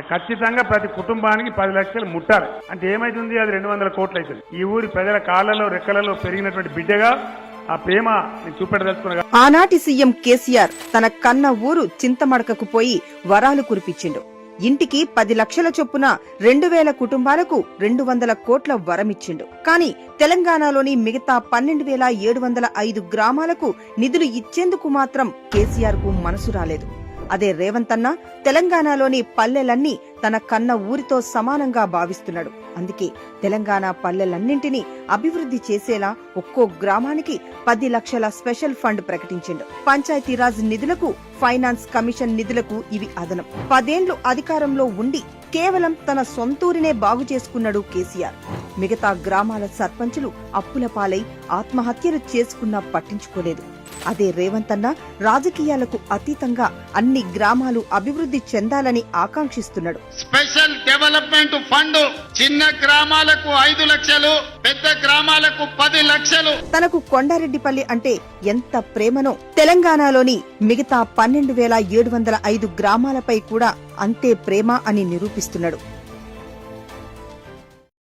ఖచ్చితంగా ప్రతి కుటుంబానికి 10 లక్షలు ముట్టాలి. అంటే ఏమైతుంది, అది 200 కోట్లు అవుతుంది. ఈ ఊరి ప్రజల కాళ్లలో రెక్కలలో పెరిగినటువంటి బిడ్డగా ఆ ప్రేమ నేను చూపెట్టదలుచుకున్నా. ఆనాటి సీఎం కేసీఆర్ తన కన్న ఊరు చింతమడకకు పోయి వరాలు కురిపించిండు. ఇంటికి 10 లక్షల చొప్పున 2000 కుటుంబాలకు 200 కోట్ల వరమిచ్చిండు. కానీ తెలంగాణలోని మిగతా 12,705 గ్రామాలకు నిధులు ఇచ్చేందుకు మాత్రం కేసీఆర్ కు మనసు రాలేదు. అదే రేవంత్ అన్న తెలంగాణలోని పల్లెలన్నీ తన కన్న ఊరితో సమానంగా భావిస్తున్నాడు. అందుకే తెలంగాణ పల్లెలన్నింటినీ అభివృద్ధి చేసేలా ఒక్కో గ్రామానికి 10 లక్షల స్పెషల్ ఫండ్ ప్రకటించిండు. పంచాయతీరాజ్ నిధులకు, ఫైనాన్స్ కమిషన్ నిధులకు ఇవి అదనం. 10 ఏళ్లు అధికారంలో ఉండి కేవలం తన సొంతూరినే బాగు చేసుకున్నాడు కేసీఆర్. మిగతా గ్రామాల సర్పంచులు అప్పుల పాలై ఆత్మహత్యలు చేసుకున్నా పట్టించుకోలేదు. అదే రేవంత్ అన్న రాజకీయాలకు అతీతంగా అన్ని గ్రామాలు అభివృద్ధి చెందాలని ఆకాంక్షిస్తున్నాడు. స్పెషల్ డెవలప్మెంట్ ఫండ్ చిన్న గ్రామాలకు 5 లక్షలు, పెద్ద గ్రామాలకు 10 లక్షలు. తనకు కొండారెడ్డిపల్లి అంటే ఎంత ప్రేమనో తెలంగాణలోని మిగతా 12,705 గ్రామాలపై కూడా అంతే ప్రేమ అని నిరూపిస్తున్నాడు.